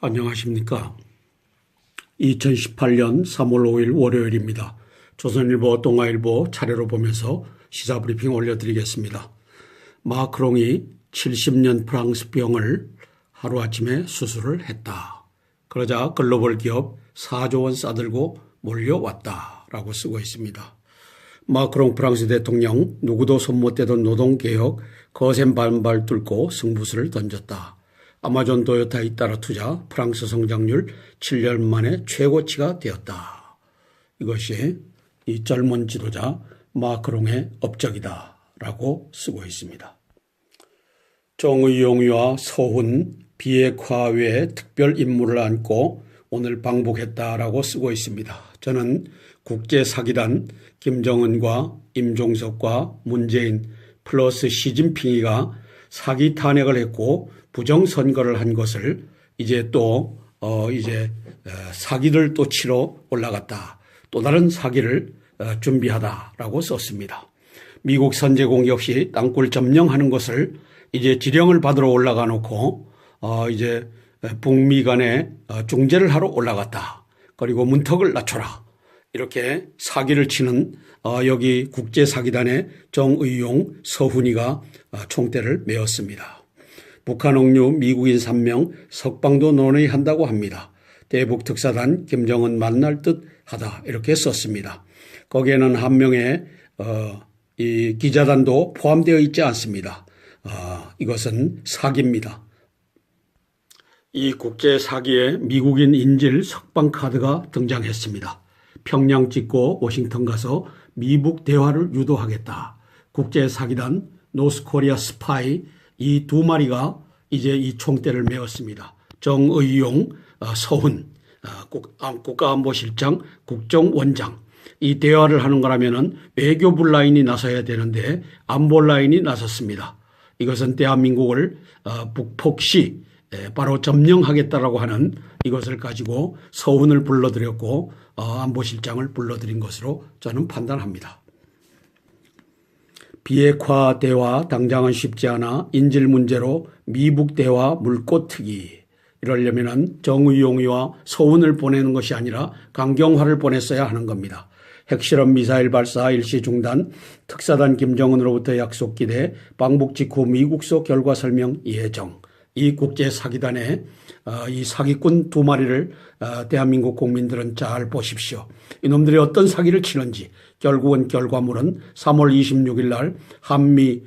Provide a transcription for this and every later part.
안녕하십니까. 2018년 3월 5일 월요일입니다. 조선일보, 동아일보 차례로 보면서 시사브리핑 올려드리겠습니다. 마크롱이 70년 프랑스 병을 하루아침에 수술을 했다. 그러자 글로벌 기업 4조 원 싸들고 몰려왔다라고 쓰고 있습니다. 마크롱 프랑스 대통령 누구도 손 못 대던 노동개혁 거센 반발 뚫고 승부수를 던졌다. 아마존 도요타 잇따라 투자 프랑스 성장률 7년 만에 최고치가 되었다. 이것이 이 젊은 지도자 마크롱의 업적이다 라고 쓰고 있습니다. 정의용이와 서훈, 비핵화 외에 특별 임무를 안고 오늘 방북했다라고 쓰고 있습니다. 저는 국제사기단 김정은과 임종석과 문재인 플러스 시진핑이가 사기 탄핵을 했고 부정선거를 한 것을 이제 또 사기를 또 치러 올라갔다. 또 다른 사기를 준비하다라고 썼습니다. 미국 선제 공격 시 땅굴 점령하는 것을 이제 지령을 받으러 올라가 놓고 이제 북미 간에 중재를 하러 올라갔다. 그리고 문턱을 낮춰라. 이렇게 사기를 치는 여기 국제사기단의 정의용, 서훈이가 총대를 메었습니다. 북한 억류 미국인 3명 석방도 논의한다고 합니다. 대북 특사단 김정은 만날 듯 하다 이렇게 썼습니다. 거기에는 한 명의 이 기자단도 포함되어 있지 않습니다. 이것은 사기입니다. 이 국제 사기에 미국인 인질 석방 카드가 등장했습니다. 평양 찍고 워싱턴 가서 미북 대화를 유도하겠다. 국제 사기단 노스코리아 스파이 이 두 마리가 이제 이 총대를 메었습니다. 정의용, 서훈, 국가안보실장, 국정원장. 이 대화를 하는 거라면은 외교부 라인이 나서야 되는데 안보 라인이 나섰습니다. 이것은 대한민국을 북폭시 바로 점령하겠다라고 하는 이것을 가지고 서훈을 불러들였고 안보실장을 불러들인 것으로 저는 판단합니다. 비핵화 대화 당장은 쉽지 않아 인질 문제로 미북 대화 물꼬트기. 이러려면 정의용이와 서훈을 보내는 것이 아니라 강경화를 보냈어야 하는 겁니다. 핵실험 미사일 발사 일시 중단, 특사단 김정은으로부터 약속 기대, 방북 직후 미국소 결과 설명 예정. 이 국제사기단의 이 사기꾼 두 마리를 대한민국 국민들은 잘 보십시오. 이놈들이 어떤 사기를 치는지 결국은 결과물은 3월 26일 날 한미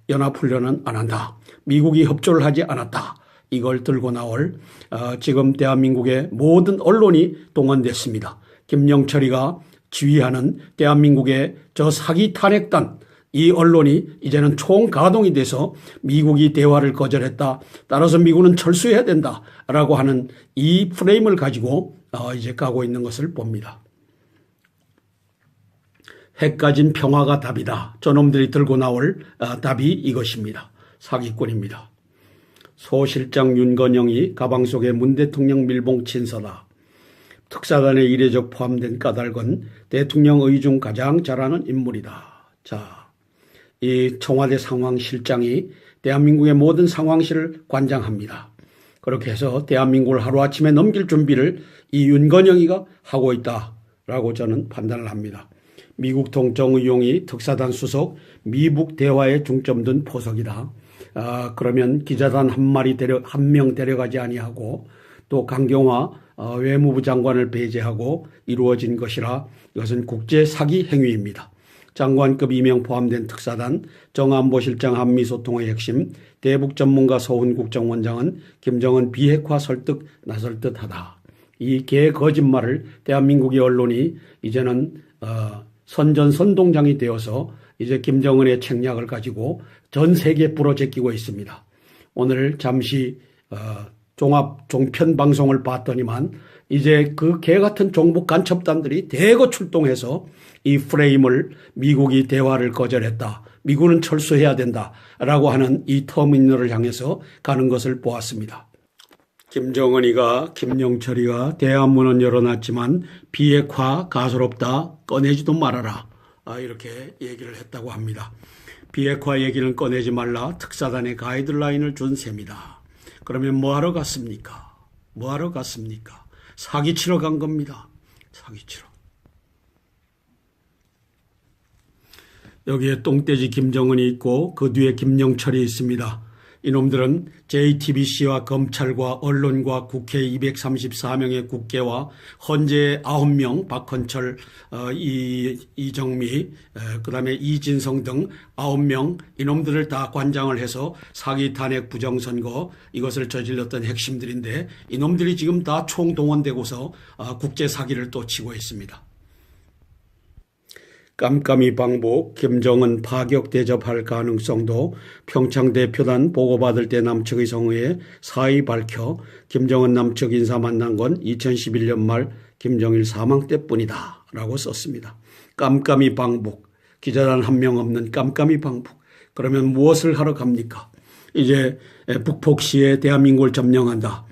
연합훈련은 안 한다. 미국이 협조를 하지 않았다. 이걸 들고 나올 지금 대한민국의 모든 언론이 동원됐습니다. 김영철이가 지휘하는 대한민국의 저 사기 탄핵단 이 언론이 이제는 총가동이 돼서 미국이 대화를 거절했다. 따라서 미국은 철수해야 된다라고 하는 이 프레임을 가지고 이제 가고 있는 것을 봅니다. 핵 가진 평화가 답이다. 저놈들이 들고 나올 답이 이것입니다. 사기꾼입니다. 소실장 윤건영이 가방 속에 문 대통령 밀봉 친서다. 특사단의 이례적 포함된 까닭은 대통령 의중 가장 잘하는 인물이다. 자, 이 청와대 상황실장이 대한민국의 모든 상황실을 관장합니다. 그렇게 해서 대한민국을 하루아침에 넘길 준비를 이 윤건영이가 하고 있다라고 저는 판단을 합니다. 미국통 정의용이 특사단 수석 미북 대화에 중점 둔 포석이다. 그러면 기자단 한 명 데려가지 아니하고 또 강경화 외무부 장관을 배제하고 이루어진 것이라 이것은 국제 사기 행위입니다. 장관급 2명 포함된 특사단, 정안보실장 한미소통의 핵심, 대북 전문가 서훈 국정원장은 김정은 비핵화 설득 나설 듯하다. 이 개 거짓말을 대한민국의 언론이 이제는 선전선동장이 되어서 이제 김정은의 책략을 가지고 전 세계에 불어제끼고 있습니다. 오늘 잠시 종합 종편 방송을 봤더니만 이제 그 개 같은 종북 간첩단들이 대거 출동해서 이 프레임을 미국이 대화를 거절했다. 미국은 철수해야 된다라고 하는 이 터미널을 향해서 가는 것을 보았습니다. 김영철이가 대화문은 열어놨지만 비핵화 가소롭다 꺼내지도 말아라. 이렇게 얘기를 했다고 합니다. 비핵화 얘기는 꺼내지 말라 특사단의 가이드라인을 준 셈이다. 그러면 뭐하러 갔습니까? 뭐하러 갔습니까? 사기치러 간 겁니다. 사기치러. 여기에 똥돼지 김정은이 있고 그 뒤에 김영철이 있습니다. 이놈들은 JTBC와 검찰과 언론과 국회 234명의 국회와 헌재 9명 박헌철, 이정미, 그다음에 이진성 등 9명 이놈들을 다 관장을 해서 사기 탄핵 부정선거 이것을 저질렀던 핵심들인데 이놈들이 지금 다 총동원되고서 국제 사기를 또 치고 있습니다. 깜깜이 방북, 김정은 파격 대접할 가능성도 평창 대표단 보고받을 때 남측의 성의에 사의 밝혀 김정은 남측 인사 만난 건 2011년 말 김정일 사망 때뿐이다 라고 썼습니다. 깜깜이 방북, 기자단 한 명 없는 깜깜이 방북. 그러면 무엇을 하러 갑니까? 이제 북폭시에 대한민국을 점령한다.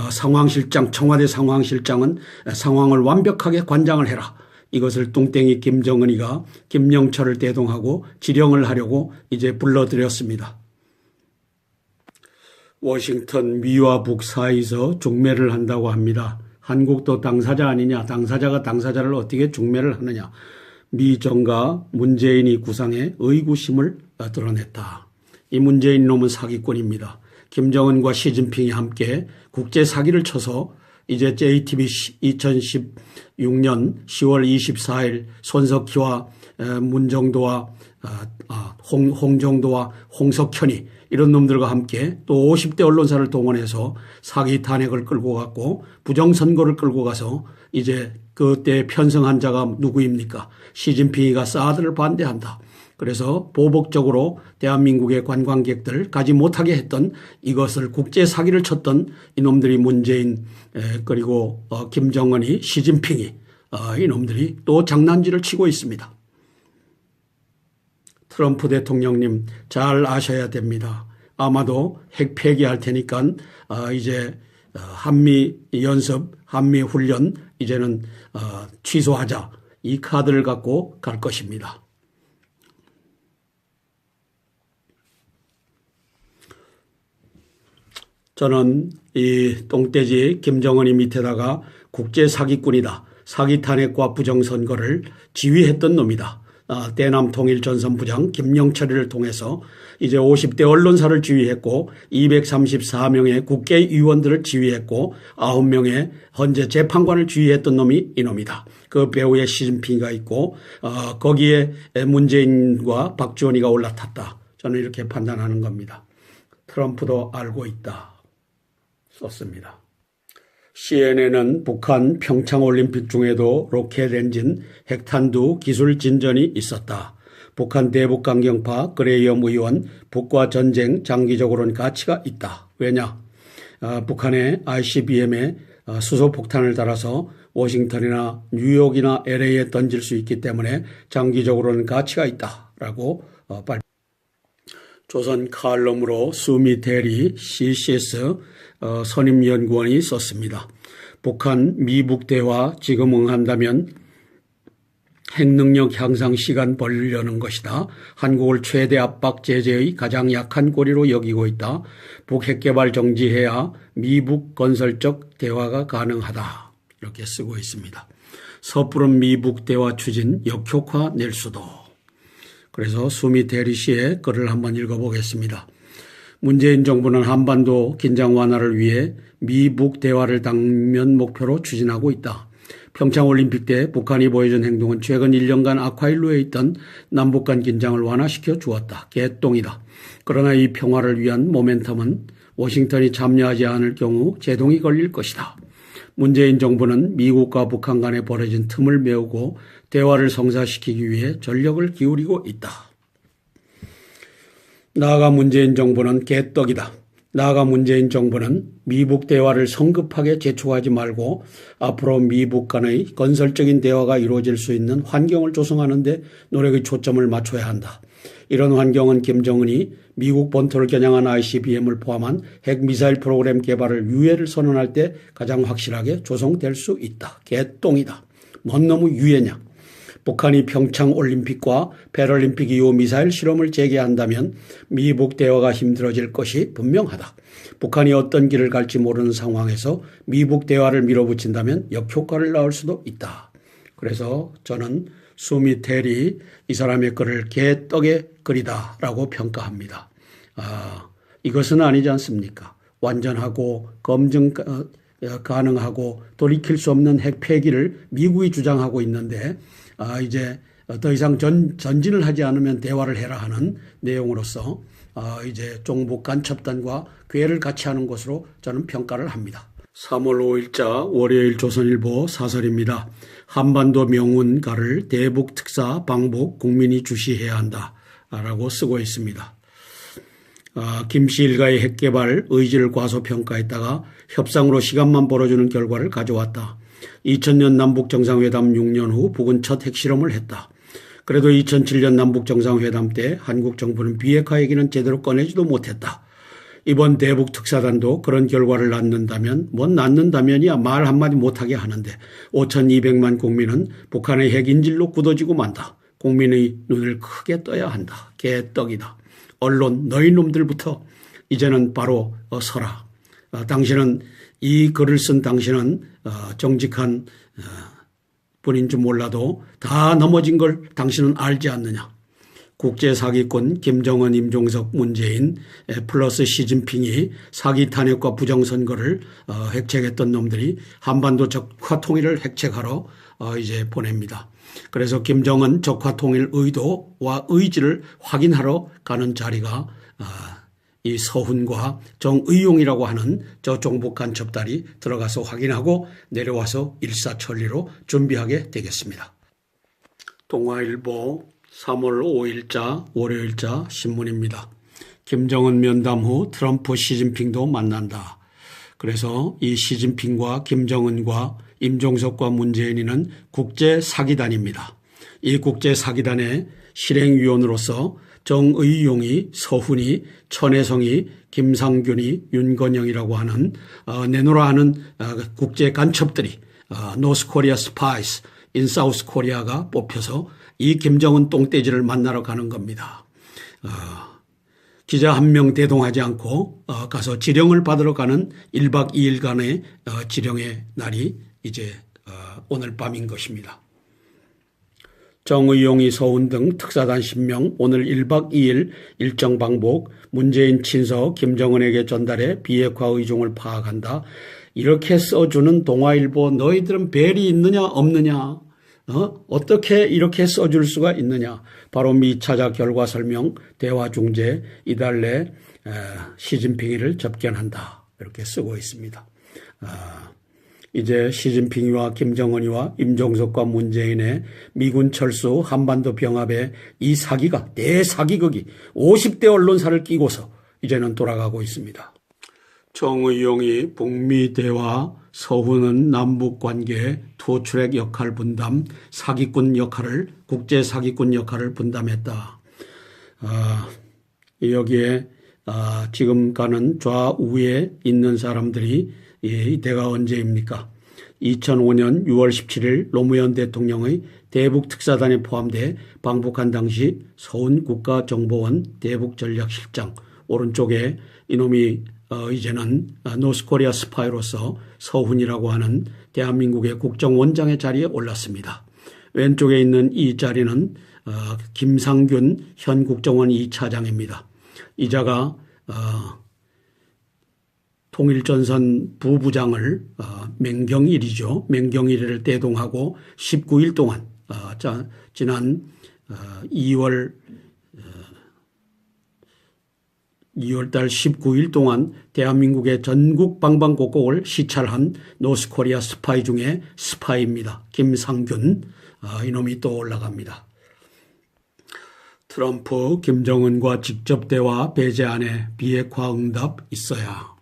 상황실장, 청와대 상황실장은 상황을 완벽하게 관장을 해라. 이것을 뚱땡이 김정은이가 김영철을 대동하고 지령을 하려고 이제 불러들였습니다. 워싱턴 미와 북 사이에서 중매를 한다고 합니다. 한국도 당사자 아니냐, 당사자가 당사자를 어떻게 중매를 하느냐. 미 정가 문재인이 구상해 의구심을 드러냈다. 이 문재인 놈은 사기꾼입니다. 김정은과 시진핑이 함께 국제 사기를 쳐서 이제 JTBC 2016년 10월 24일 손석희와 문정도와 홍정도와 홍석현이 이런 놈들과 함께 또 50대 언론사를 동원해서 사기 탄핵을 끌고 갔고 부정선거를 끌고 가서 이제 그때 편성한 자가 누구입니까? 시진핑이가 사드를 반대한다. 그래서 보복적으로 대한민국의 관광객들 가지 못하게 했던 이것을 국제 사기를 쳤던 이놈들이 문재인 그리고 김정은이 시진핑이 이놈들이 또 장난질을 치고 있습니다. 트럼프 대통령님 잘 아셔야 됩니다. 아마도 핵 폐기할 테니까 이제 한미 연습, 한미 훈련 이제는 취소하자. 이 카드를 갖고 갈 것입니다. 저는 이 똥돼지 김정은이 밑에다가 국제 사기꾼이다. 사기 탄핵과 부정선거를 지휘했던 놈이다. 대남 통일전선부장 김영철이를 통해서 이제 50대 언론사를 지휘했고 234명의 국회의원들을 지휘했고 9명의 헌재 재판관을 지휘했던 놈이 이놈이다. 그 배후에 시진핑이가 있고 거기에 문재인과 박지원이가 올라탔다. 저는 이렇게 판단하는 겁니다. 트럼프도 알고 있다. 썼습니다. CNN은 북한 평창올림픽 중에도 로켓 엔진 핵탄두 기술 진전이 있었다. 북한 대북강경파 그레이엄 의원 북과 전쟁 장기적으로는 가치가 있다. 왜냐? 북한의 ICBM에 수소폭탄을 달아서 워싱턴이나 뉴욕이나 LA에 던질 수 있기 때문에 장기적으로는 가치가 있다라고 조선 칼럼으로 수미 대리 CCS 선임연구원이 썼습니다. 북한 미북 대화 지금 응한다면 핵능력 향상 시간 벌려는 것이다. 한국을 최대 압박 제재의 가장 약한 고리로 여기고 있다. 북핵 개발 정지해야 미북 건설적 대화가 가능하다. 이렇게 쓰고 있습니다. 섣부른 미북 대화 추진 역효과 낼 수도. 그래서 수미 대리 씨의 글을 한번 읽어보겠습니다. 문재인 정부는 한반도 긴장 완화를 위해 미북 대화를 당면 목표로 추진하고 있다. 평창올림픽 때 북한이 보여준 행동은 최근 1년간 악화일로에 있던 남북 간 긴장을 완화시켜 주었다. 개똥이다. 그러나 이 평화를 위한 모멘텀은 워싱턴이 참여하지 않을 경우 제동이 걸릴 것이다. 문재인 정부는 미국과 북한 간에 벌어진 틈을 메우고 대화를 성사시키기 위해 전력을 기울이고 있다. 나아가 문재인 정부는 개떡이다. 나아가 문재인 정부는 미북 대화를 성급하게 재촉하지 말고 앞으로 미북 간의 건설적인 대화가 이루어질 수 있는 환경을 조성하는 데 노력의 초점을 맞춰야 한다. 이런 환경은 김정은이 미국 본토를 겨냥한 ICBM을 포함한 핵미사일 프로그램 개발을 유예를 선언할 때 가장 확실하게 조성될 수 있다. 개똥이다. 뭔 놈의 유예냐. 북한이 평창 올림픽과 패럴림픽 이후 미사일 실험을 재개한다면 미북 대화가 힘들어질 것이 분명하다. 북한이 어떤 길을 갈지 모르는 상황에서 미북 대화를 밀어붙인다면 역효과를 낳을 수도 있다. 그래서 저는 수미텔이 이 사람의 글을 개떡의 글이다라고 평가합니다. 이것은 아니지 않습니까? 완전하고 검증 가능하고 돌이킬 수 없는 핵 폐기를 미국이 주장하고 있는데 이제 더 이상 전진을 하지 않으면 대화를 해라 하는 내용으로서 이제 종북 간첩단과 괴를 같이 하는 것으로 저는 평가를 합니다. 3월 5일자 월요일 조선일보 사설입니다. 한반도 명운가를 대북 특사 방북 국민이 주시해야 한다 라고 쓰고 있습니다. 김씨 일가의 핵개발 의지를 과소평가했다가 협상으로 시간만 벌어주는 결과를 가져왔다. 2000년 남북정상회담 6년 후 북은 첫 핵실험을 했다. 그래도 2007년 남북정상회담 때 한국 정부는 비핵화 얘기는 제대로 꺼내지도 못했다. 이번 대북 특사단도 그런 결과를 낳는다면 낳는다면이야 말 한마디 못하게 하는데 5200만 국민은 북한의 핵인질로 굳어지고 만다. 국민의 눈을 크게 떠야 한다. 개떡이다. 언론 너희 놈들부터 이제는 바로 서라. 당신은 이 글을 쓴 당신은 정직한 분인 줄 몰라도 다 넘어진 걸 당신은 알지 않느냐. 국제사기꾼 김정은, 임종석, 문재인 플러스 시진핑이 사기 탄핵과 부정선거를 획책했던 놈들이 한반도 적화통일을 획책하러 이제 보냅니다. 그래서 김정은 적화통일 의도와 의지를 확인하러 가는 자리가 이 서훈과 정의용이라고 하는 저 종북 간첩단이 들어가서 확인하고 내려와서 일사천리로 준비하게 되겠습니다. 동아일보 3월 5일자 월요일자 신문입니다. 김정은 면담 후 트럼프 시진핑도 만난다. 그래서 이 시진핑과 김정은과 임종석과 문재인이는 국제사기단입니다. 이 국제사기단의 실행위원으로서 정의용이, 서훈이, 천혜성이, 김상균이, 윤건영이라고 하는 내노라 하는 국제간첩들이 노스 코리아 스파이스 인 사우스 코리아가 뽑혀서 이 김정은 똥돼지를 만나러 가는 겁니다. 기자 한 명 대동하지 않고 가서 지령을 받으러 가는 1박 2일간의 지령의 날이 이제 오늘 밤인 것입니다. 정의용이, 서훈 등 특사단 10명 오늘 1박 2일 일정 방북, 문재인 친서 김정은에게 전달해 비핵화 의중을 파악한다. 이렇게 써주는 동아일보 너희들은 벨이 있느냐 없느냐? 어떻게 이렇게 써줄 수가 있느냐? 바로 미차자 결과 설명, 대화 중재, 이달 내 시진핑이를 접견한다. 이렇게 쓰고 있습니다. 이제 시진핑이와 김정은이와 임종석과 문재인의 미군 철수 한반도 병합의 이 사기가 대사기극이 50대 언론사를 끼고서 이제는 돌아가고 있습니다. 정의용이 북미 대화, 서훈은 남북관계 투트랙 역할 분담, 사기꾼 역할을 국제 사기꾼 역할을 분담했다. 여기에 지금 가는 좌우에 있는 사람들이 이때가 언제입니까? 2005년 6월 17일 노무현 대통령의 대북 특사단에 포함돼 방북한 당시 서훈 국가정보원 대북전략실장, 오른쪽에 이놈이 이제는 노스코리아 스파이로서 서훈이라고 하는 대한민국의 국정원장의 자리에 올랐습니다. 왼쪽에 있는 이 자리는 김상균 현 국정원 2차장입니다. 이자가 통일전선 부부장을 맹경일이죠. 맹경일을 대동하고 19일 동안 지난 2월 달 19일 동안 대한민국의 전국 방방곡곡을 시찰한 노스코리아 스파이 중에 스파이입니다. 김상균, 이놈이 또 올라갑니다. 트럼프, 김정은과 직접 대화 배제안에 비핵화 응답 있어야.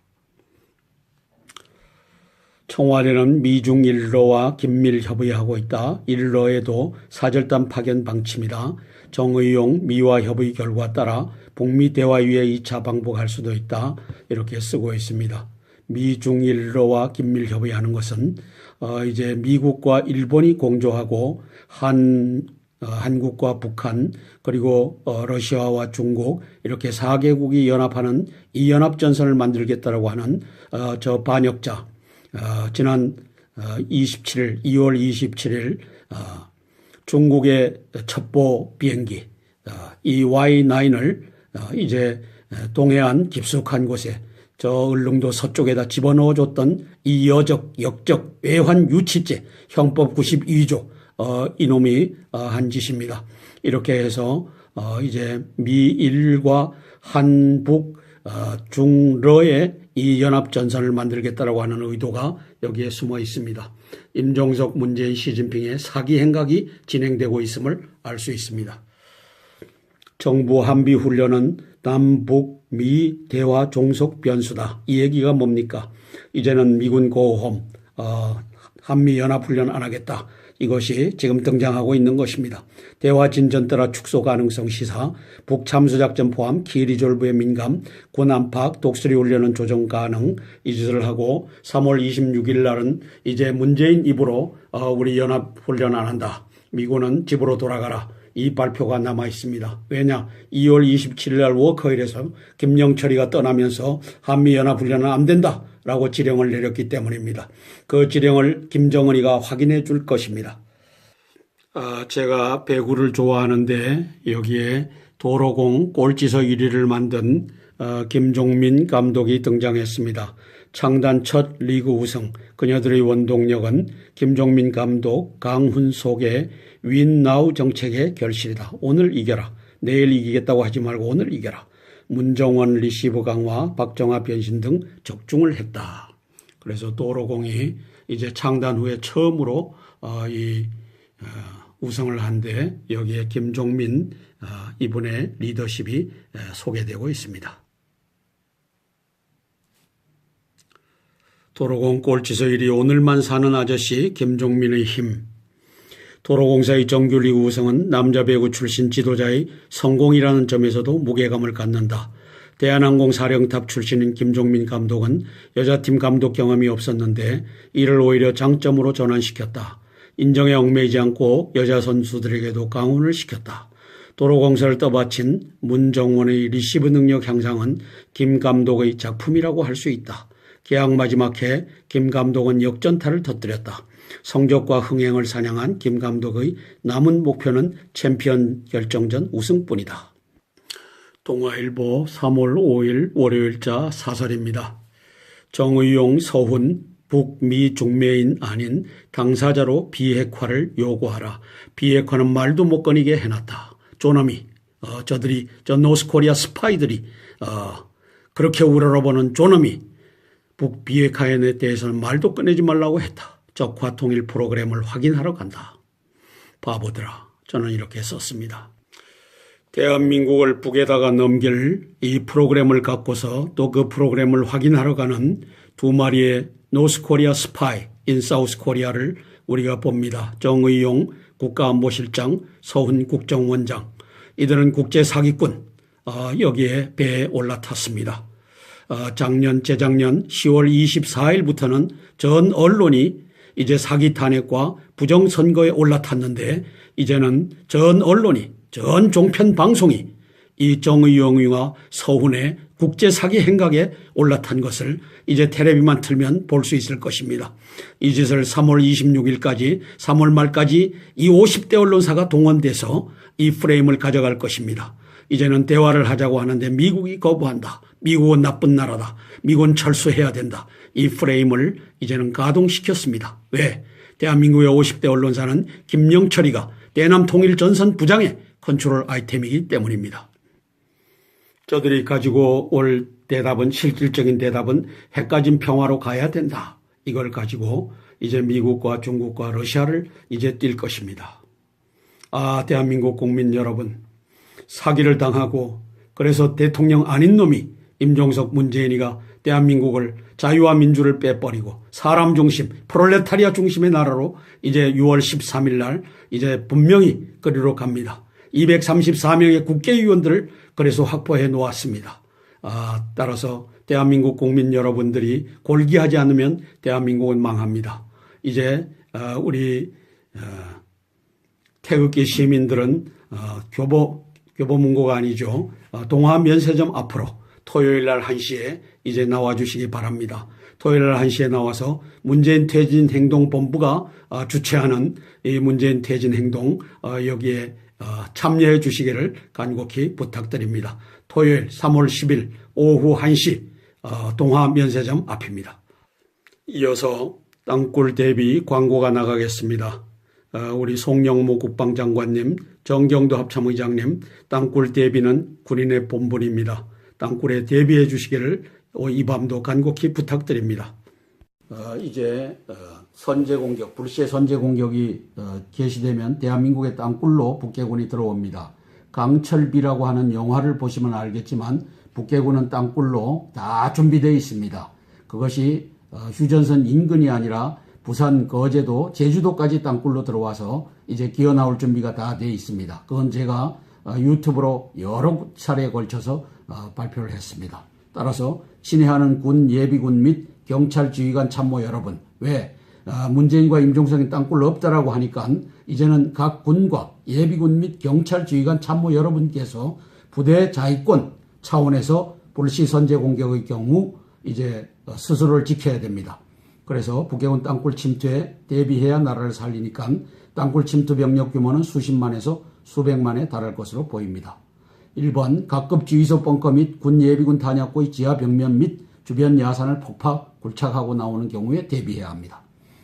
청와대는 미중 일로와 긴밀 협의하고 있다. 일로에도 사절단 파견 방침이다. 정의용 미화 협의 결과 따라 북미 대화위에 2차 방북할 수도 있다. 이렇게 쓰고 있습니다. 미중 일로와 긴밀 협의하는 것은 이제 미국과 일본이 공조하고 한국과 북한 그리고 러시아와 중국 이렇게 4개국이 연합하는 이 연합전선을 만들겠다라고 하는 저 반역자 지난 27일 2월 27일 중국의 첩보 비행기 이 Y9을 이제 동해안 깊숙한 곳에 저 울릉도 서쪽에다 집어넣어줬던 이 역적 외환 유치죄 형법 92조 이놈이 한 짓입니다. 이렇게 해서 이제 미일과 한북 중러의 이 연합전선을 만들겠다라고 하는 의도가 여기에 숨어 있습니다. 임종석, 문재인, 시진핑의 사기 행각이 진행되고 있음을 알 수 있습니다. 정부 한미 훈련은 남북 미 대화 종속 변수다. 이 얘기가 뭡니까? 이제는 미군 고홈 한미 연합 훈련 안 하겠다. 이것이 지금 등장하고 있는 것입니다. 대화 진전 따라 축소 가능성 시사, 북참수작전 포함 키리졸브의 민감, 군 안팎 독수리 훈련은 조정 가능 이 짓을 하고 3월 26일 날은 이제 문재인 입으로 우리 연합 훈련 안 한다. 미군은 집으로 돌아가라. 이 발표가 남아 있습니다. 왜냐? 2월 27일 날 워커힐에서 김영철이가 떠나면서 한미연합훈련은 안 된다라고 지령을 내렸기 때문입니다. 그 지령을 김정은이가 확인해 줄 것입니다. 제가 배구를 좋아하는데 여기에 도로공 골지서 1위를 만든 김종민 감독이 등장했습니다. 창단 첫 리그 우승, 그녀들의 원동력은 김종민 감독 강훈속의 윈나우 정책의 결실이다. 오늘 이겨라. 내일 이기겠다고 하지 말고 오늘 이겨라. 문정원 리시브 강화, 박정아 변신 등 적중을 했다. 그래서 도로공이 이제 창단 후에 처음으로 우승을 한데 여기에 김종민 이분의 리더십이 소개되고 있습니다. 도로공 골지서 1위 오늘만 사는 아저씨 김종민의 힘. 도로공사의 정규리그 우승은 남자 배구 출신 지도자의 성공이라는 점에서도 무게감을 갖는다. 대한항공 사령탑 출신인 김종민 감독은 여자팀 감독 경험이 없었는데 이를 오히려 장점으로 전환시켰다. 인정에 얽매이지 않고 여자 선수들에게도 강훈을 시켰다. 도로공사를 떠받친 문정원의 리시브 능력 향상은 김 감독의 작품이라고 할 수 있다. 계약 마지막 해 김 감독은 역전타를 터뜨렸다. 성적과 흥행을 사냥한 김 감독의 남은 목표는 챔피언 결정전 우승뿐이다. 동아일보 3월 5일 월요일자 사설입니다. 정의용, 서훈, 북미 중매인 아닌 당사자로 비핵화를 요구하라. 비핵화는 말도 못 꺼내게 해놨다. 조남이 저 노스코리아 스파이들이 그렇게 우러러보는 조남이 북비핵화에 대해서는 말도 꺼내지 말라고 했다. 적화 통일 프로그램을 확인하러 간다. 바보들아. 저는 이렇게 썼습니다. 대한민국을 북에다가 넘길 이 프로그램을 갖고서 또 그 프로그램을 확인하러 가는 두 마리의 노스코리아 스파이 인 사우스코리아를 우리가 봅니다. 정의용 국가안보실장, 서훈 국정원장. 이들은 국제사기꾼 여기에 배에 올라탔습니다. 재작년 10월 24일부터는 전 언론이 이제 사기 탄핵과 부정선거에 올라탔는데 이제는 전 언론이 전 종편 방송이 이 정의용과 서훈의 국제사기 행각에 올라탄 것을 이제 텔레비만 틀면 볼 수 있을 것입니다. 이 짓을 3월 26일까지 3월 말까지 이 50대 언론사가 동원돼서 이 프레임을 가져갈 것입니다. 이제는 대화를 하자고 하는데 미국이 거부한다. 미국은 나쁜 나라다. 미국은 철수해야 된다. 이 프레임을 이제는 가동시켰습니다. 왜? 대한민국의 50대 언론사는 김영철이가 대남통일전선 부장의 컨트롤 아이템이기 때문입니다. 저들이 가지고 올 대답은 실질적인 대답은 핵가진 평화로 가야 된다. 이걸 가지고 이제 미국과 중국과 러시아를 이제 뛸 것입니다. 대한민국 국민 여러분, 사기를 당하고 그래서 대통령 아닌 놈이 임종석 문재인이가 대한민국을 자유와 민주를 빼버리고 사람 중심, 프롤레타리아 중심의 나라로 이제 6월 13일 날 이제 분명히 그리로 갑니다. 234명의 국회의원들을 그래서 확보해 놓았습니다. 따라서 대한민국 국민 여러분들이 골기하지 않으면 대한민국은 망합니다. 이제 우리 태극기 시민들은 교보문고가 아니죠. 동화면세점 앞으로 토요일 날 1시에 이제 나와주시기 바랍니다. 토요일 날 1시에 나와서 문재인 퇴진 행동본부가 주최하는 이 문재인 퇴진 행동 여기에 참여해 주시기를 간곡히 부탁드립니다. 토요일 3월 10일 오후 1시 동화면세점 앞입니다. 이어서 땅굴 대비 광고가 나가겠습니다. 우리 송영무 국방장관님, 정경도 합참의장님, 땅굴 대비는 군인의 본분입니다. 땅굴에 대비해 주시기를 이 밤도 간곡히 부탁드립니다. 이제 선제 공격, 불시에 선제 공격이 개시되면 대한민국의 땅굴로 북괴군이 들어옵니다. 강철비라고 하는 영화를 보시면 알겠지만 북괴군은 땅굴로 다 준비되어 있습니다. 그것이 휴전선 인근이 아니라 부산, 거제도, 제주도까지 땅굴로 들어와서 이제 기어 나올 준비가 다 되어 있습니다. 그건 제가 유튜브로 여러 차례에 걸쳐서 발표를 했습니다. 따라서 친애하는 군 예비군 및 경찰 지휘관 참모 여러분, 왜 문재인과 임종석이 땅굴 없다라고 하니까 이제는 각 군과 예비군 및 경찰 지휘관 참모 여러분께서 부대 자위권 차원에서 불시 선제 공격의 경우 이제 스스로를 지켜야 됩니다. 그래서 북괴군 땅굴 침투에 대비해야 나라를 살리니까 땅굴 침투 병력 규모는 수십만에서 수백만에 달할 것으로 보입니다. 1번 각급 지휘소 벙커 및 군 예비군 탄약고의 지하 벽면 및 주변 야산을 폭파 굴착하고 나오는 경우에 대비해야 합니다.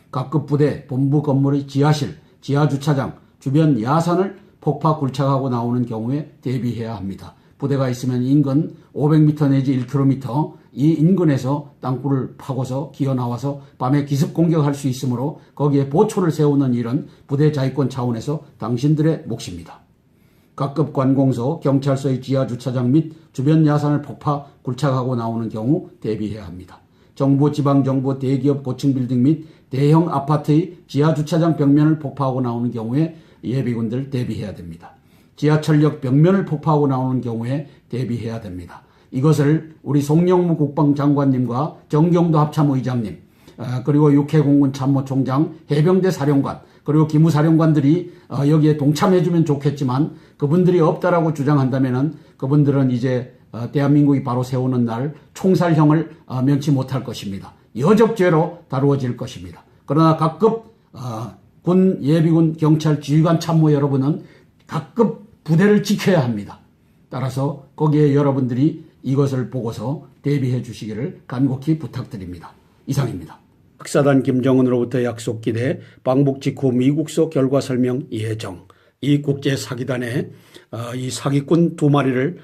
각급 부대 본부 건물의 지하실, 지하 주차장, 주변 야산을 폭파 굴착하고 나오는 경우에 대비해야 합니다. 부대가 있으면 인근 500m 내지 1km 이 인근에서 땅굴을 파고서 기어 나와서 밤에 기습 공격할 수 있으므로 거기에 보초를 세우는 일은 부대 자위권 차원에서 당신들의 몫입니다. 각급 관공서, 경찰서의 지하 주차장 및 주변 야산을 폭파 굴착하고 나오는 경우 대비해야 합니다. 정부, 지방정부, 대기업 고층 빌딩 및 대형 아파트의 지하 주차장 벽면을 폭파하고 나오는 경우에 예비군들 대비해야 됩니다. 지하철역 벽면을 폭파하고 나오는 경우에 대비해야 됩니다. 이것을 우리 송영무 국방장관님과 정경도 합참의장님, 그리고 육해공군 참모총장, 해병대 사령관, 그리고 기무사령관들이 여기에 동참해주면 좋겠지만 그분들이 없다라고 주장한다면은 그분들은 이제 대한민국이 바로 세우는 날 총살형을 면치 못할 것입니다. 여적죄로 다루어질 것입니다. 그러나 각급 군, 예비군, 경찰, 지휘관 참모 여러분은 각급 부대를 지켜야 합니다. 따라서 거기에 여러분들이 이것을 보고서 대비해 주시기를 간곡히 부탁드립니다. 이상입니다. 특사단 김정은으로부터 약속 기대 방북 직후 미국서 결과 설명 예정. 이 국제 사기단의 이 사기꾼 두 마리를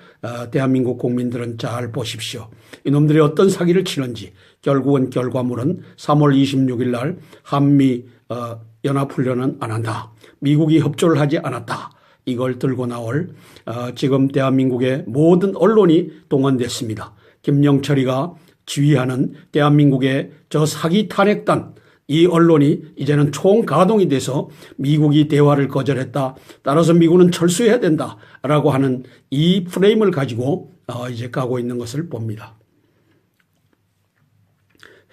대한민국 국민들은 잘 보십시오. 이놈들이 어떤 사기를 치는지 결국은 결과물은 3월 26일 날 한미 연합훈련은 안 한다. 미국이 협조를 하지 않았다. 이걸 들고 나올 지금 대한민국의 모든 언론이 동원됐습니다. 김영철이가 지휘하는 대한민국의 저 사기 탄핵단 이 언론이 이제는 총가동이 돼서 미국이 대화를 거절했다. 따라서 미국은 철수해야 된다라고 하는 이 프레임을 가지고 이제 가고 있는 것을 봅니다.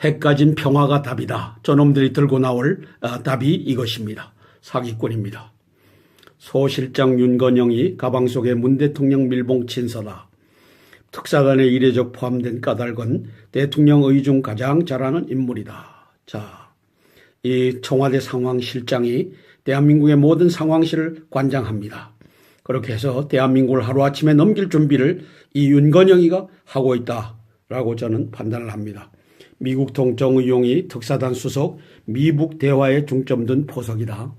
핵 가진 평화가 답이다. 저놈들이 들고 나올 답이 이것입니다. 사기꾼입니다. 소실장 윤건영이 가방 속에 문 대통령 밀봉 친서다. 특사단에 이례적 포함된 까닭은 대통령 의중 가장 잘하는 인물이다. 자, 이 청와대 상황실장이 대한민국의 모든 상황실을 관장합니다. 그렇게 해서 대한민국을 하루아침에 넘길 준비를 이 윤건영이가 하고 있다라고 저는 판단을 합니다. 미국통 정의용이 특사단 수석 미북 대화에 중점 둔 포석이다.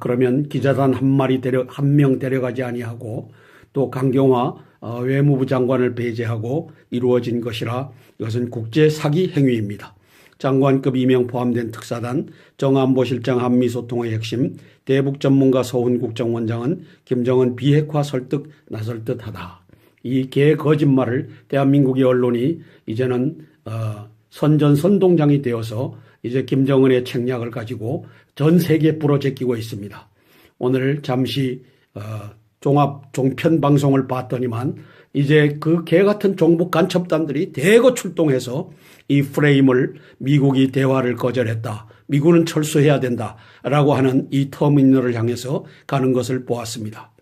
그러면 기자단 한 명 데려가지 아니하고 또 강경화 외무부 장관을 배제하고 이루어진 것이라 이것은 국제 사기 행위입니다. 장관급 임명 포함된 특사단, 정안보실장 한미소통의 핵심, 대북 전문가 서훈 국정원장은 김정은 비핵화 설득 나설 듯하다. 이 개 거짓말을 대한민국의 언론이 이제는 선전선동장이 되어서 이제 김정은의 책략을 가지고 전 세계에 불어제끼고 있습니다. 오늘 잠시 종합 종편 방송을 봤더니만 이제 그 개 같은 종북 간첩단들이 대거 출동해서 이 프레임을 미국이 대화를 거절했다. 미국은 철수해야 된다라고 하는 이 터미널을 향해서 가는 것을 보았습니다.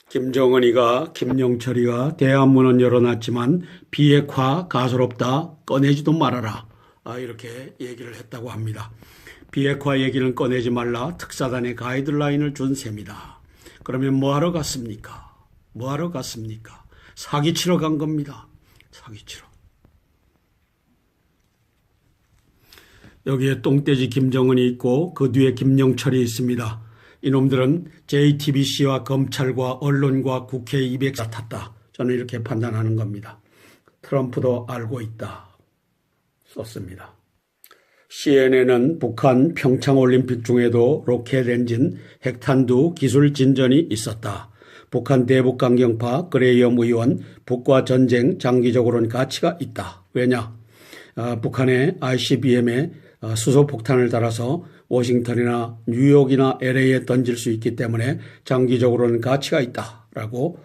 김정은이가 김영철이가 대한문은 열어놨지만 비핵화 가소롭다 꺼내지도 말아라 이렇게 얘기를 했다고 합니다. 비핵화 얘기는 꺼내지 말라 특사단에 가이드라인을 준 셈이다. 그러면 뭐하러 갔습니까? 뭐하러 갔습니까? 사기치러 간 겁니다. 사기치러. 여기에 똥돼지 김정은이 있고 그 뒤에 김영철이 있습니다. 이놈들은 JTBC와 검찰과 언론과 국회 200사 탔다. 저는 이렇게 판단하는 겁니다. 트럼프도 알고 있다. 썼습니다. CNN은 북한 평창올림픽 중에도 로켓 엔진 핵탄두 기술 진전이 있었다. 북한 대북강경파 그레이엄 의원 북과 전쟁 장기적으로는 가치가 있다. 왜냐? 북한의 ICBM에 수소폭탄을 달아서 워싱턴이나 뉴욕이나 LA에 던질 수 있기 때문에 장기적으로는 가치가 있다라고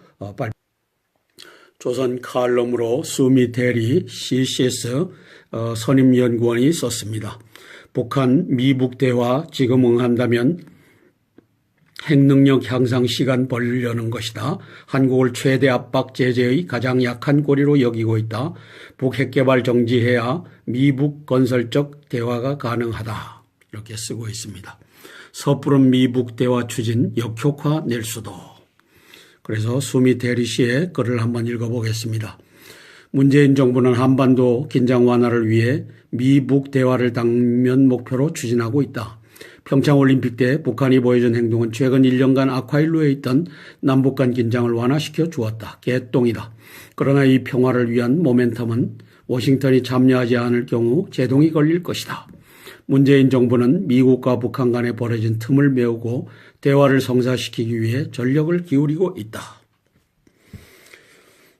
조선 칼럼으로 수미 대리 CCS 선임연구원이 썼습니다. 북한 미북 대화 지금 응한다면 핵능력 향상 시간 벌려는 것이다. 한국을 최대 압박 제재의 가장 약한 고리로 여기고 있다. 북핵 개발 정지해야 미북 건설적 대화가 가능하다. 이렇게 쓰고 있습니다. 섣부른 미북 대화 추진 역효과 낼 수도. 그래서 수미 대리 씨의 글을 한번 읽어보겠습니다. 문재인 정부는 한반도 긴장 완화를 위해 미북 대화를 당면 목표로 추진하고 있다. 평창올림픽 때 북한이 보여준 행동은 최근 1년간 아쿠아일로에 있던 남북 간 긴장을 완화시켜 주었다. 개똥이다. 그러나 이 평화를 위한 모멘텀은 워싱턴이 참여하지 않을 경우 제동이 걸릴 것이다. 문재인 정부는 미국과 북한 간에 벌어진 틈을 메우고 대화를 성사시키기 위해 전력을 기울이고 있다.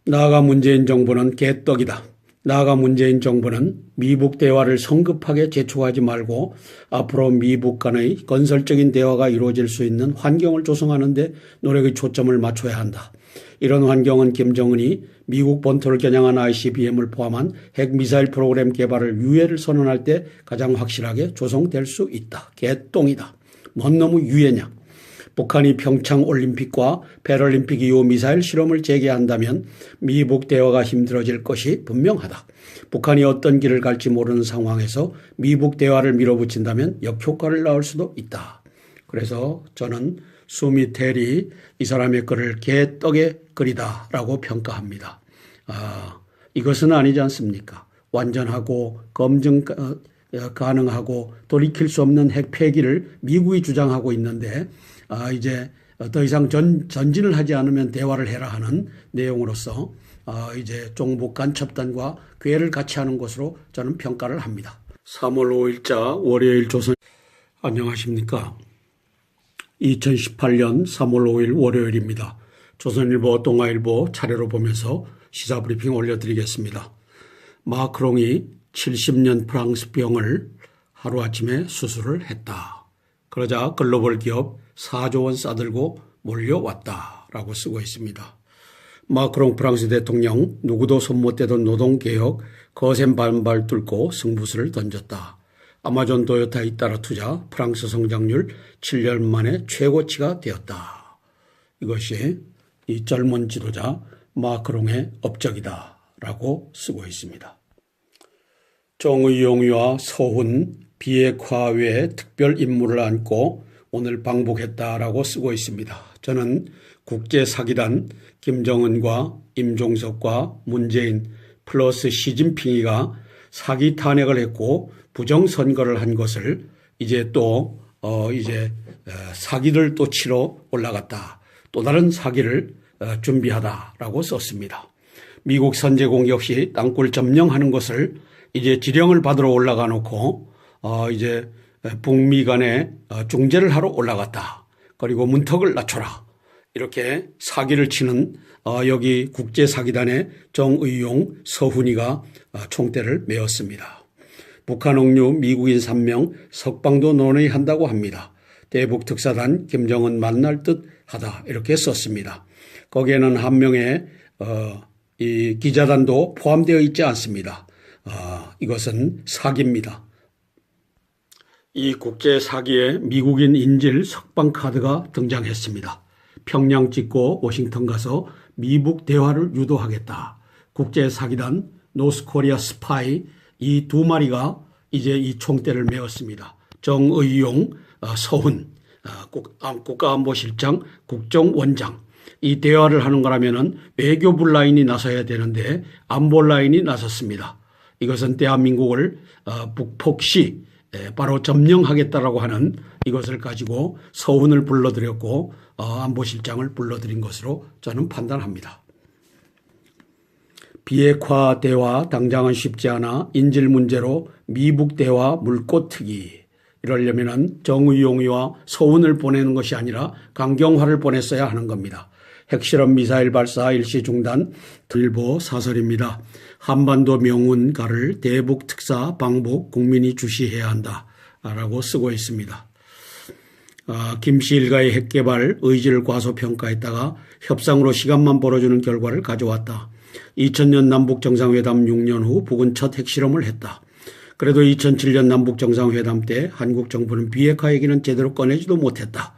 나아가 문재인 정부는 개떡이다. 나아가 문재인 정부는 미북 대화를 성급하게 재촉하지 말고 앞으로 미북 간의 건설적인 대화가 이루어질 수 있는 환경을 조성하는 데 노력의 초점을 맞춰야 한다. 이런 환경은 김정은이 미국 본토를 겨냥한 ICBM을 포함한 핵미사일 프로그램 개발을 유예를 선언할 때 가장 확실하게 조성될 수 있다. 개똥이다. 뭔 놈의 유예냐. 북한이 평창올림픽과 패럴림픽 이후 미사일 실험을 재개한다면 미북 대화가 힘들어질 것이 분명하다. 북한이 어떤 길을 갈지 모르는 상황에서 미북 대화를 밀어붙인다면 역효과를 낳을 수도 있다. 그래서 저는 수미 테리 이 사람의 글을 개떡의 글이다 라고 평가합니다. 이것은 아니지 않습니까? 완전하고 검증 가능하고 돌이킬 수 없는 핵 폐기를 미국이 주장하고 있는데 이제 더 이상 전진을 하지 않으면 대화를 해라 하는 내용으로서 이제 종북 간첩단과 괴를 같이 하는 것으로 저는 평가를 합니다. 3월 5일자 월요일 조선 안녕하십니까? 2018년 3월 5일 월요일입니다. 조선일보, 동아일보 차례로 보면서 시사브리핑 올려드리겠습니다. 마크롱이 70년 프랑스 병을 하루아침에 수술을 했다. 그러자 글로벌 기업 4조 원 싸들고 몰려왔다라고 쓰고 있습니다. 마크롱 프랑스 대통령 누구도 손 못 대던 노동개혁 거센 반발 뚫고 승부수를 던졌다. 아마존 도요타 잇따라 투자 프랑스 성장률 7년 만에 최고치가 되었다. 이것이 이 젊은 지도자 마크롱의 업적이다 라고 쓰고 있습니다. 정의용이와 서훈 비핵화 외에 특별 임무를 안고 오늘 방북했다라고 쓰고 있습니다. 저는 국제사기단 김정은과 임종석과 문재인 플러스 시진핑이가 사기 탄핵을 했고 부정선거를 한 것을 이제 또 사기를 또 치러 올라갔다. 또 다른 사기를 준비하다라고 썼습니다. 미국 선제공 역시 땅굴 점령하는 것을 이제 지령을 받으러 올라가 놓고 이제 북미 간에 중재를 하러 올라갔다. 그리고 문턱을 낮춰라. 이렇게 사기를 치는 여기 국제사기단의 정의용, 서훈이가 총대를 메었습니다. 북한 억류 미국인 3명 석방도 논의한다고 합니다. 대북 특사단 김정은 만날 듯 하다 이렇게 썼습니다. 거기에는 한 명의 이 기자단도 포함되어 있지 않습니다. 이것은 사기입니다. 이 국제 사기에 미국인 인질 석방 카드가 등장했습니다. 평양 찍고 워싱턴 가서 미국 대화를 유도하겠다. 국제 사기단 노스코리아 스파이 이 두 마리가 이제 이 총대를 메었습니다. 정의용, 서훈, 국가안보실장, 국정원장. 이 대화를 하는 거라면은 외교부 라인이 나서야 되는데 안보 라인이 나섰습니다. 이것은 대한민국을 북폭시 바로 점령하겠다라고 하는 이것을 가지고 서훈을 불러들였고 안보실장을 불러들인 것으로 저는 판단합니다. 비핵화 대화 당장은 쉽지 않아 인질 문제로 미북 대화 물꼬트기. 이러려면은 정의용이와 서훈을 보내는 것이 아니라 강경화를 보냈어야 하는 겁니다. 핵실험 미사일 발사 일시 중단. 일보 사설입니다. 한반도 명운가를 대북 특사 방북 국민이 주시해야 한다 라고 쓰고 있습니다. 김씨 일가의 핵개발 의지를 과소평가했다가 협상으로 시간만 벌어주는 결과를 가져왔다. 2000년 남북정상회담 6년 후 북은 첫 핵실험을 했다. 그래도 2007년 남북정상회담 때 한국 정부는 비핵화 얘기는 제대로 꺼내지도 못했다.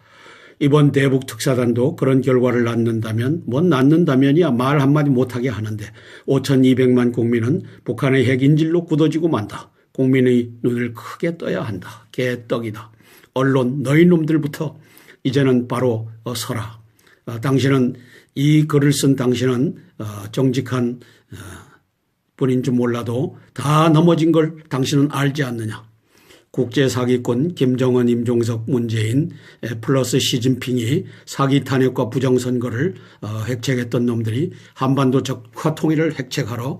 이번 대북 특사단도 그런 결과를 낳는다면 낳는다면이야 말 한마디 못하게 하는데 5200만 국민은 북한의 핵인질로 굳어지고 만다. 국민의 눈을 크게 떠야 한다. 개떡이다. 언론 너희 놈들부터 이제는 바로 서라. 당신은 이 글을 쓴 당신은 정직한 분인 줄 몰라도 다 넘어진 걸 당신은 알지 않느냐. 국제사기꾼 김정은, 임종석, 문재인 플러스 시진핑이 사기 탄핵과 부정선거를 획책했던 놈들이 한반도 적화통일을 획책하러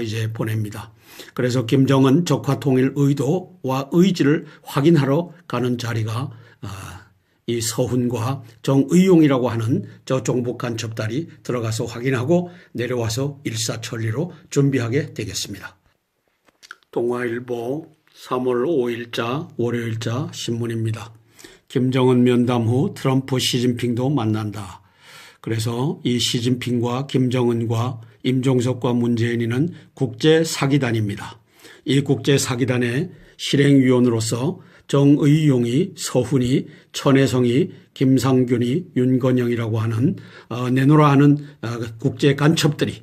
이제 보냅니다. 그래서 김정은 적화통일 의도와 의지를 확인하러 가는 자리가 이 서훈과 정의용이라고 하는 저 종북 간첩단이 들어가서 확인하고 내려와서 일사천리로 준비하게 되겠습니다. 동아일보 3월 5일자 월요일자 신문입니다. 김정은 면담 후 트럼프 시진핑도 만난다. 그래서 이 시진핑과 김정은과 임종석과 문재인이는 국제사기단입니다. 이 국제사기단의 실행위원으로서 정의용이, 서훈이, 천혜성이, 김상균이, 윤건영이라고 하는 내노라 하는 국제 간첩들이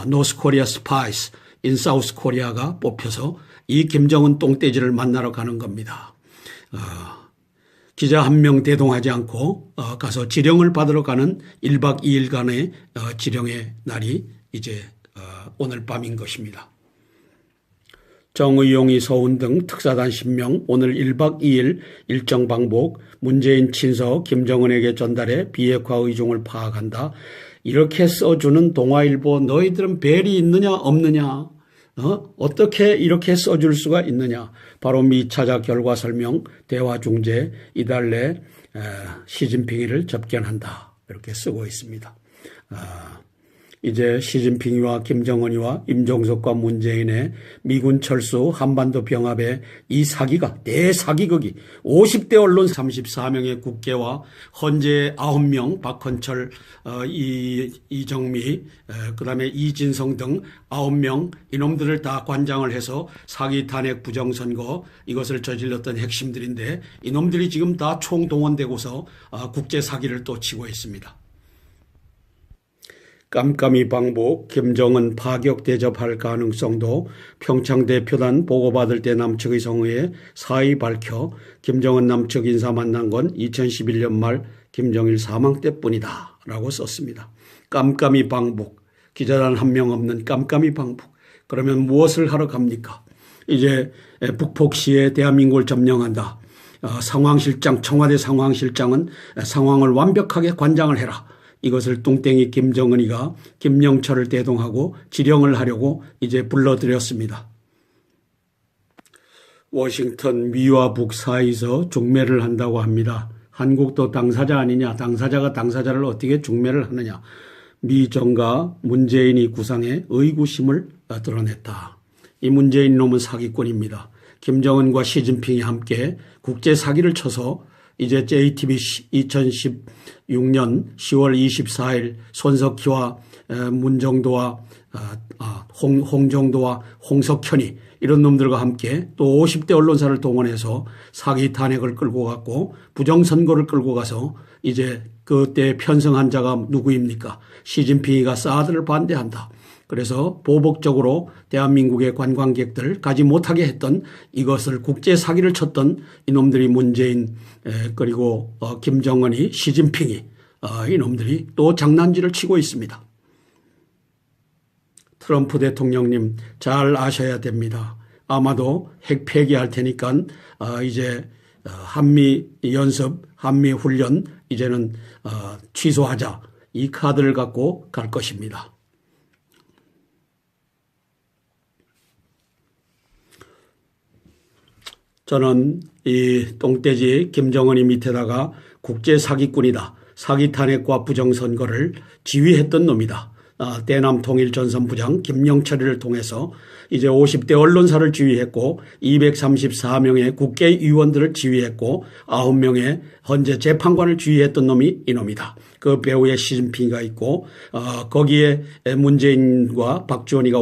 노스코리아 스파이스 인 사우스 코리아가 뽑혀서 이 김정은 똥돼지를 만나러 가는 겁니다. 기자 한 명 대동하지 않고 가서 지령을 받으러 가는 1박 2일간의 지령의 날이 이제 오늘 밤인 것입니다. 정의용이, 서훈 등 특사단 10명 오늘 1박 2일 일정 방북, 문재인 친서 김정은에게 전달해 비핵화 의중을 파악한다. 이렇게 써주는 동아일보 너희들은 벨이 있느냐 없느냐. 어떻게 이렇게 써줄 수가 있느냐. 바로 미차자 결과 설명, 대화 중재, 이달 내 시진핑이를 접견한다. 이렇게 쓰고 있습니다. 이제 시진핑이와 김정은이와 임종석과 문재인의 미군 철수 한반도 병합의 이 사기가 대사기극이 50대 언론 34명의 국회와 헌재 9명 박헌철, 이정미, 그다음에 이진성 등 9명 이놈들을 다 관장을 해서 사기 탄핵 부정선거 이것을 저질렀던 핵심들인데 이놈들이 지금 다 총동원되고서 국제 사기를 또 치고 있습니다. 깜깜이 방북, 김정은 파격 대접할 가능성도 평창 대표단 보고받을 때 남측의 성의에 사의 밝혀 김정은 남측 인사 만난 건 2011년 말 김정일 사망 때뿐이다 라고 썼습니다. 깜깜이 방북, 기자단 한 명 없는 깜깜이 방북. 그러면 무엇을 하러 갑니까? 이제 북폭시에 대한민국을 점령한다. 상황실장, 청와대 상황실장은 상황을 완벽하게 관장을 해라. 이것을 뚱땡이 김정은이가 김영철을 대동하고 지령을 하려고 이제 불러들였습니다. 워싱턴 미와 북 사이에서 중매를 한다고 합니다. 한국도 당사자 아니냐. 당사자가 당사자를 어떻게 중매를 하느냐. 미 정가 문재인이 구상해 의구심을 드러냈다. 이 문재인 놈은 사기꾼입니다. 김정은과 시진핑이 함께 국제 사기를 쳐서 이제 JTBC 2016년 10월 24일 손석희와 문정도와 홍정도와 홍석현이 이런 놈들과 함께 또 50대 언론사를 동원해서 사기 탄핵을 끌고 갔고 부정선거를 끌고 가서 이제 그때 편성한 자가 누구입니까? 시진핑이가 사드를 반대한다. 그래서 보복적으로 대한민국의 관광객들 가지 못하게 했던 이것을 국제 사기를 쳤던 이놈들이 문재인 그리고 김정은이 시진핑이 이놈들이 또 장난질을 치고 있습니다. 트럼프 대통령님 잘 아셔야 됩니다. 아마도 핵 폐기할 테니까 이제 한미 연습, 한미 훈련 이제는 취소하자 이 카드를 갖고 갈 것입니다. 저는 이 똥돼지 김정은이 밑에다가 국제 사기꾼이다. 사기 탄핵과 부정선거를 지휘했던 놈이다. 대남 통일전선 부장 김영철이를 통해서 이제 50대 언론사를 지휘했고 234명의 국회의원들을 지휘했고 9명의 헌재 재판관을 지휘했던 놈이 이놈이다. 그 배후에 시진핑이가 있고 거기에 문재인과 박지원이가